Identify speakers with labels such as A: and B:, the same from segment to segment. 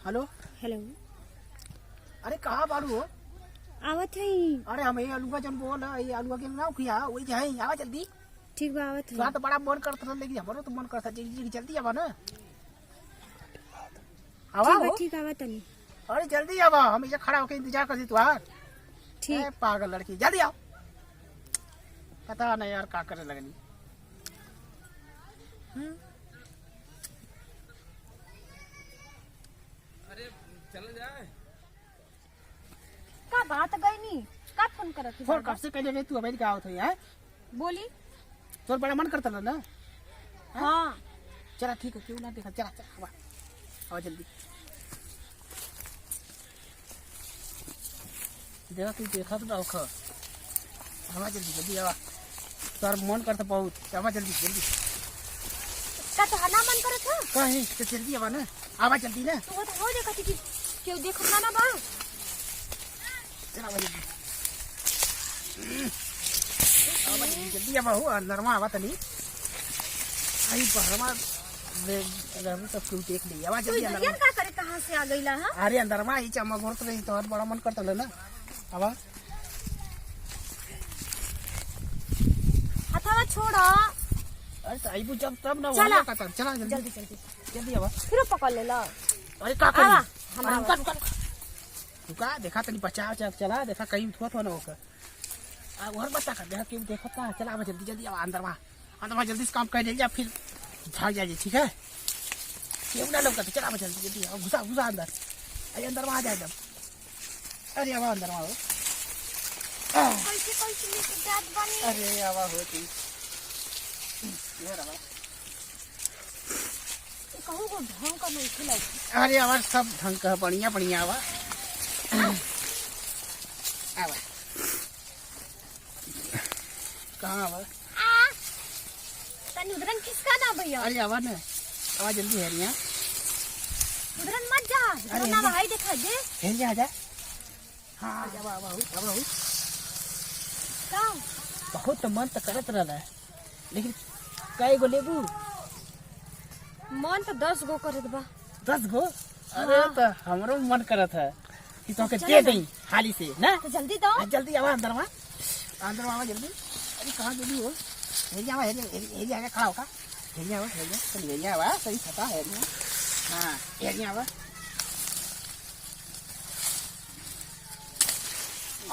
A: Hello
B: hello.
A: अरे कहाँ बारू हो?
B: आवत है।
A: अरे हम ये आलूआ जन बोल ये आलूआ के नाम किया वही जाए आवा जल्दी।
B: ठीक बा आवत
A: तो
B: है।
A: तो बड़ा मन करता था लेकिन हमारो तो मन करता जल्दी जल्दी आवा ना। आवा हो?
B: ठीक आवत नहीं।
A: अरे जल्दी आवा हम इसे खड़ा होकर इंतजार कर दी तुहार।
B: ठीक
A: पागल लड़की जल्दी आओ। पता नहीं यार क्या करे लगनी।
C: अरे चल जाए
B: का बात गई नी का फोन करत है?
A: फोन कब से पहले रे तू अबे क्या होत है?
B: बोली।
A: तोर बड़ा मन करता था ना।
B: हाँ
A: चला ठीक है क्यों ना देखा चला चला आवा आवा जल्दी। देखा तू देखा तो रख आवा जल्दी जल्दी आवा। तोर मन करता बहुत आवा जल्दी जल्दी।
B: का तो हना मन करत है?
A: कहीं तो जल्दी आवा ना आवा जल्दी ना।
B: तो वो तो हो देखा थी क्यों देखो ना बा।
A: चला आवा जल्दी आवा जल्दी आवा हो अंदर में आवा तनी आई पहरमा अगर सब क्यों देख ली आवा
B: तू
A: जल्दी अंदर
B: यार
A: में।
B: का करे कहां से आ गईला हां?
A: अरे अंदर में आई चमक और तो रही तो बड़ा मन करता ना आवा।
B: हथवा छोड़ा।
A: अरे तो आई जब तब ना
B: चला।
A: वहाँ का चला जल्दी
B: जल्दी जल्दी
A: जल्दी आवा।
B: फिर पकड़ ले ला।
A: अरे का करी
B: आवा, हम
A: अरे
B: आवा।
A: रुका देखा तनी बचाव चला देखा कहीं थोड़ा ना होकर और बता कर देखा क्यों देखा था। चला आवा जल्दी जल्दी आवा अंदर में जल्दी से काम कर ले जा फिर भाग जाइए ठीक है। क्यों ना लोग चला आवा जल्दी जल्दी आवा घुसा घुसा अंदर अरे अंदर में आ जाए जब। अरे आवा अंदर में आओ।
B: कैसे कैसे लेके जात बनी?
A: अरे आवा हो तू ये रहा।
B: कहूं को ढंग का नहीं खिलाई।
A: अरे आवाज सब ढंग का बढ़िया बढ़िया आवा आवा कहाँ आवा?
B: तनी उधरन किसका ना भैया?
A: अरे आवा ना आवा जल्दी है रिया
B: उधरन मत जा।
A: अरे
B: ना भाई देखा दे
A: है जा जा। हाँ आवा आवा आवा
B: का
A: बहुत मन तो करत रहा है लेकिन कई गो लेबू?
B: मन तो 10 गो करत बा।
A: 10 गो? अरे तो हमरो मन करत है कि तो के दे दई हाली से ना।
B: तो जल्दी दो।
A: जल्दी आवा अंदर में आवा जल्दी। अरे कहाँ जल्दी हो? हे जावा हे जा खड़ा होका हे जावा चल हे जावा सही पता है ना। हाँ हे जावा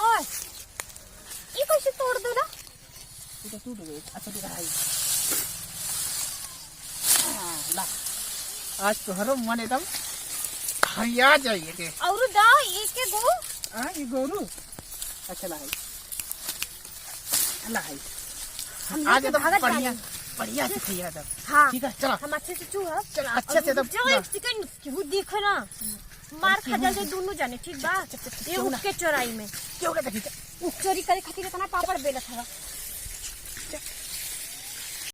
B: ओए ये कैसे तोड़ दो ना?
A: तू तो टूट गई। अच्छा दिखा है ला आज तो हरो मन एकदम हरिया जाइए के।
B: और दो एक एक गो।
A: हाँ ये गोरू अच्छा ला है
B: हम
A: आज
B: लेके
A: एकदम
B: भागत
A: बढ़िया
B: जाएंगे।
A: बढ़िया से खइया तब।
B: हाँ
A: ठीक है चलो
B: हम अच्छे से चूहा।
A: चलो अच्छा से तब
B: जो एक सेकंड क्यों देखो ना मार खा जाए दोनों जाने ठीक बा। ये उठ के चोराई में
A: क्यों कहते ठीक है
B: चोरी करे खातिर इतना पापड़ बेलत हवा।